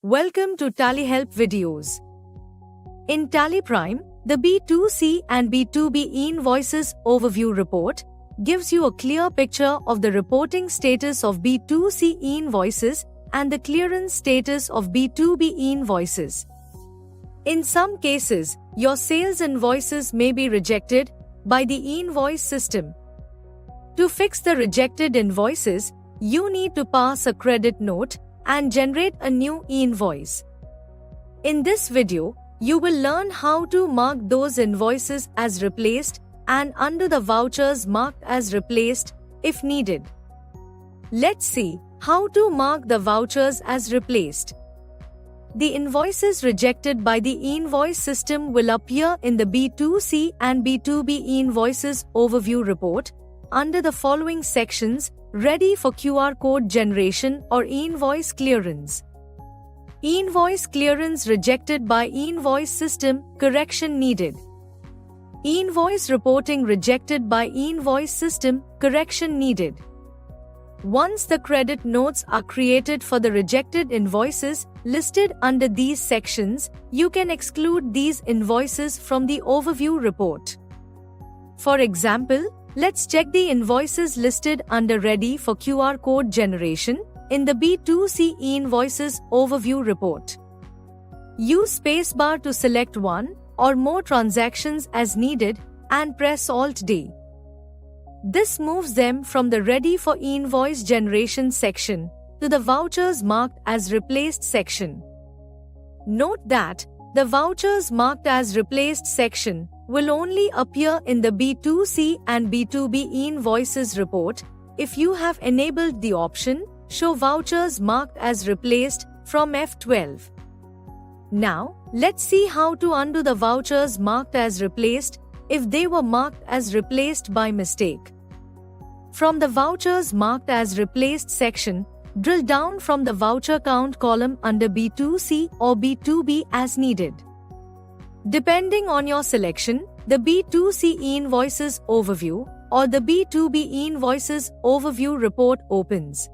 Welcome to Tally Help videos. In Tally Prime, the B2C and B2B invoices overview report gives you a clear picture of the reporting status of B2C invoices and the clearance status of B2B invoices. In some cases, your sales invoices may be rejected by the invoice system. To fix the rejected invoices, you need to pass a credit note and generate a new invoice. In this video, you will learn how to mark those invoices as replaced and undo the vouchers marked as replaced if needed. Let's see how to mark the vouchers as replaced. The invoices rejected by the invoice system will appear in the B2C and B2B invoices overview report under the following sections: ready for QR code generation or invoice clearance. Invoice clearance rejected by invoice system, correction needed. Invoice reporting rejected by invoice system, correction needed. Once the credit notes are created for the rejected invoices listed under these sections, you can exclude these invoices from the overview report. For example, let's check the invoices listed under Ready for QR code generation in the B2C invoices overview report. Use spacebar to select one or more transactions as needed and press Alt-D. This moves them from the Ready for Invoice Generation section to the Vouchers Marked as Replaced section. Note that the Vouchers Marked as Replaced section will only appear in the B2C and B2B invoices report if you have enabled the option Show Vouchers Marked as Replaced from F12. Now, let's see how to undo the vouchers marked as replaced if they were marked as replaced by mistake. From the Vouchers Marked as Replaced section, drill down from the voucher count column under B2C or B2B as needed. Depending on your selection, the B2C invoices overview or the B2B invoices overview report opens.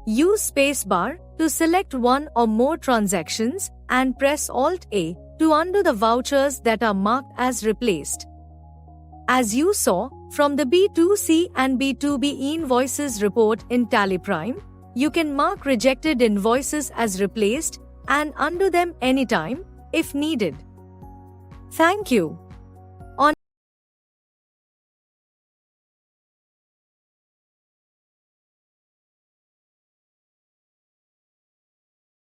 Use spacebar to select one or more transactions and press Alt-A to undo the vouchers that are marked as replaced. As you saw from the B2C and B2B invoices report in Tally Prime, you can mark rejected invoices as replaced and undo them anytime if needed. Thank you.